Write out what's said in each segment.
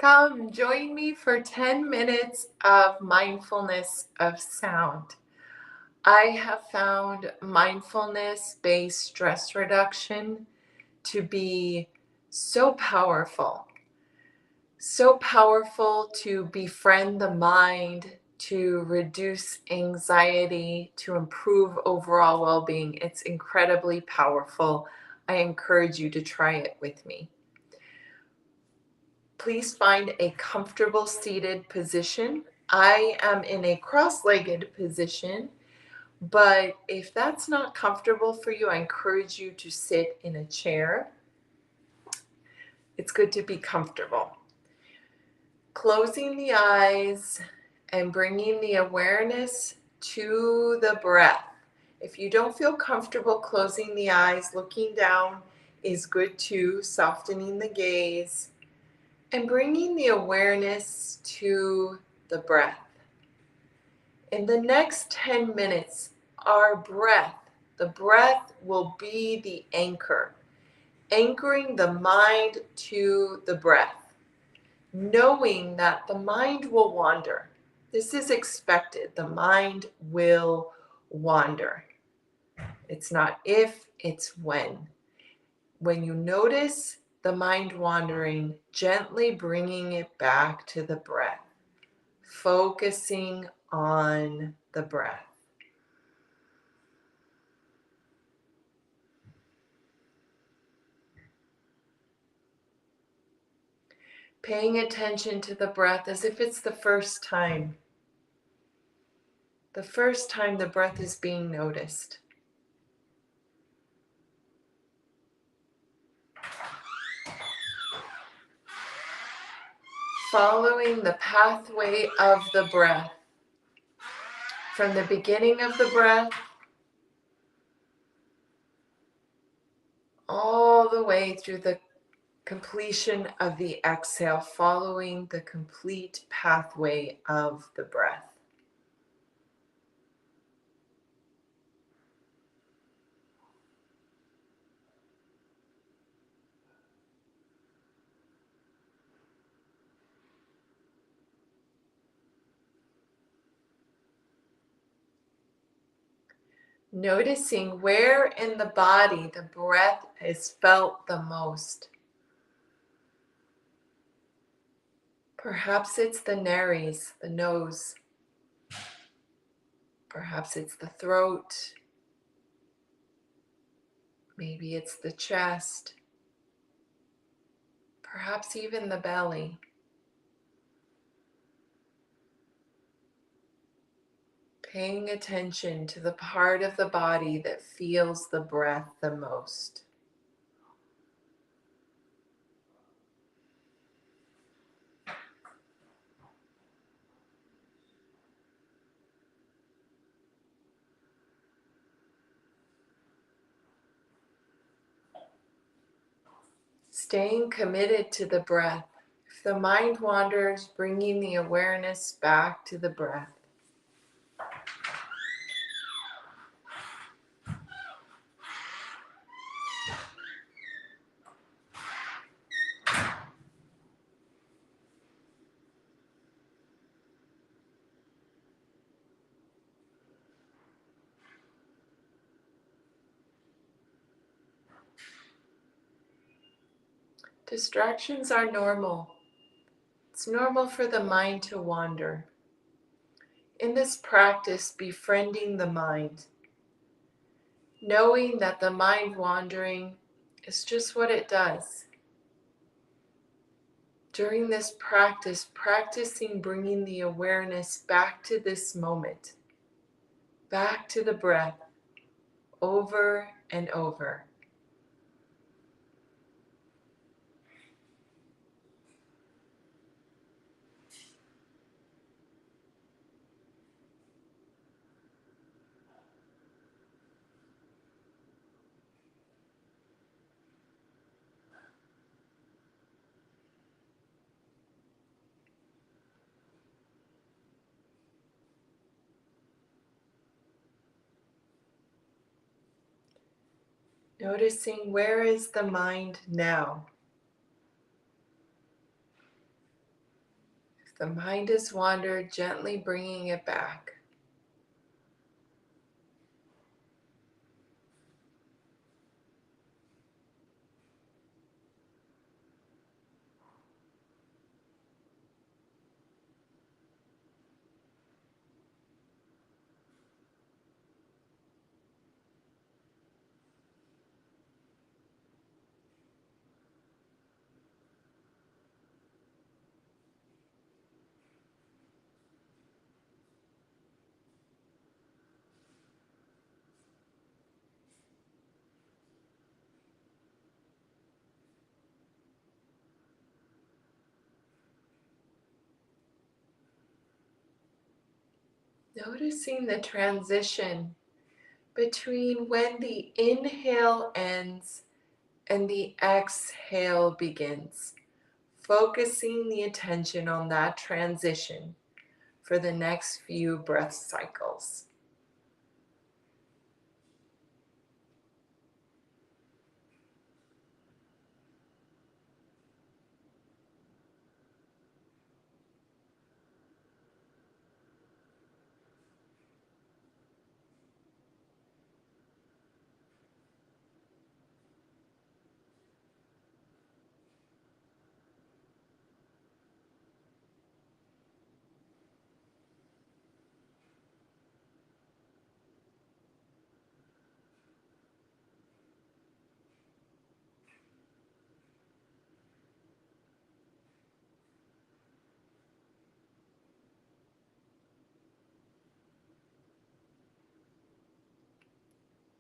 Come join me for 10 minutes of mindfulness of sound. I have found mindfulness-based stress reduction to be so powerful to befriend the mind, to reduce anxiety, to improve overall well-being. It's incredibly powerful. I encourage you to try it with me. Please find a comfortable seated position. I am in a cross-legged position, but if that's not comfortable for you, I encourage you to sit in a chair. It's good to be comfortable. Closing the eyes and bringing the awareness to the breath. If you don't feel comfortable closing the eyes, looking down is good too, softening the gaze. And bringing the awareness to the breath. In the next 10 minutes, the breath will be the anchor, anchoring the mind to the breath, knowing that the mind will wander. This is expected. The mind will wander. It's not if, it's when. When you notice the mind wandering, gently bringing it back to the breath, focusing on the breath. Paying attention to the breath as if it's the first time the breath is being noticed. Following the pathway of the breath, from the beginning of the breath all the way through the completion of the exhale, following the complete pathway of the breath. Noticing where in the body the breath is felt the most. Perhaps it's the nares, the nose. Perhaps it's the throat. Maybe it's the chest. Perhaps even the belly. Paying attention to the part of the body that feels the breath the most. Staying committed to the breath. If the mind wanders, bringing the awareness back to the breath. Distractions are normal. It's normal for the mind to wander. In this practice, befriending the mind, knowing that the mind wandering is just what it does. During this practice, practicing bringing the awareness back to this moment, back to the breath, over and over. Noticing where is the mind now? The mind has wandered, gently bringing it back. Noticing the transition between when the inhale ends and the exhale begins. Focusing the attention on that transition for the next few breath cycles.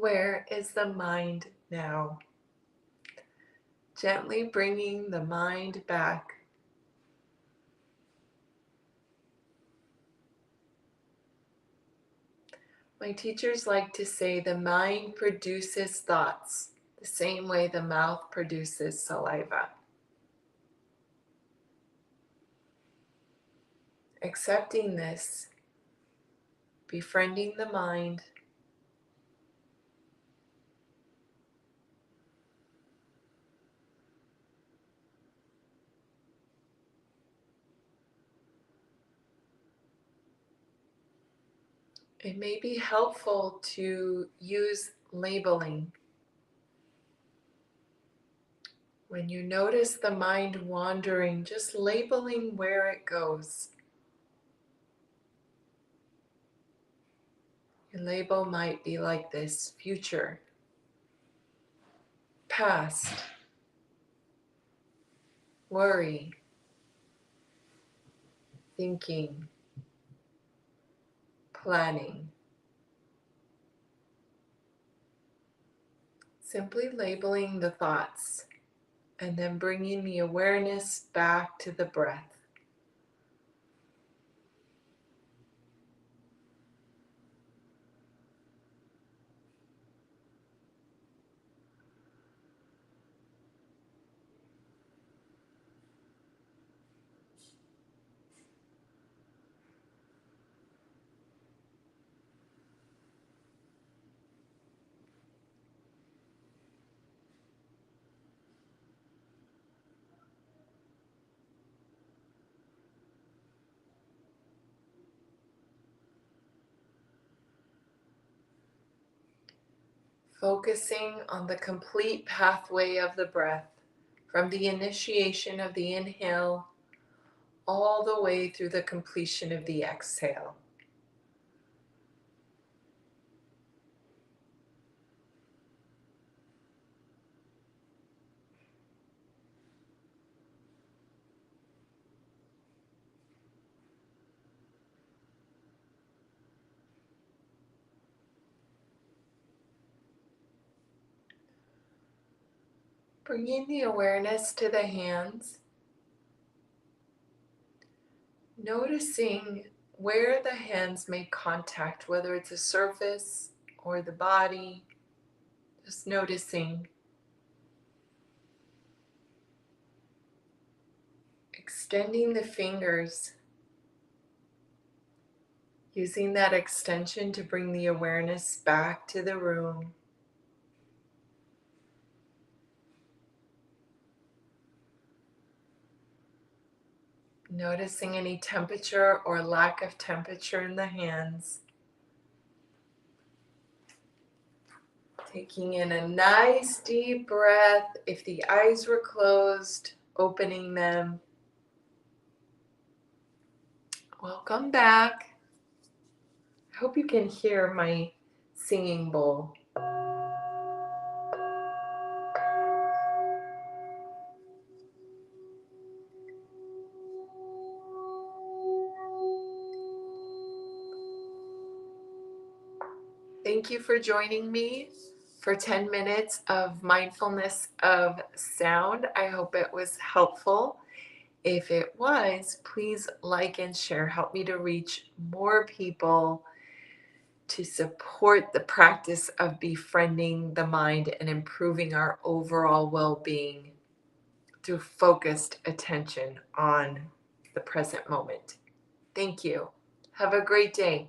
Where is the mind now? Gently bringing the mind back. My teachers like to say the mind produces thoughts the same way the mouth produces saliva. Accepting this, befriending the mind, it may be helpful to use labeling. When you notice the mind wandering, just labeling where it goes. Your label might be like this: future, past, worry, thinking, planning. Simply labeling the thoughts and then bringing the awareness back to the breath. Focusing on the complete pathway of the breath, from the initiation of the inhale all the way through the completion of the exhale. Bringing the awareness to the hands, noticing where the hands make contact, whether it's a surface or the body, just noticing. Extending the fingers, using that extension to bring the awareness back to the room. Noticing any temperature or lack of temperature in the hands. Taking in a nice deep breath. If the eyes were closed, opening them. Welcome back. I hope you can hear my singing bowl. Thank you for joining me for 10 minutes of mindfulness of sound. I hope it was helpful. If it was, please like and share. Help me to reach more people to support the practice of befriending the mind and improving our overall well-being through focused attention on the present moment. Thank you. Have a great day.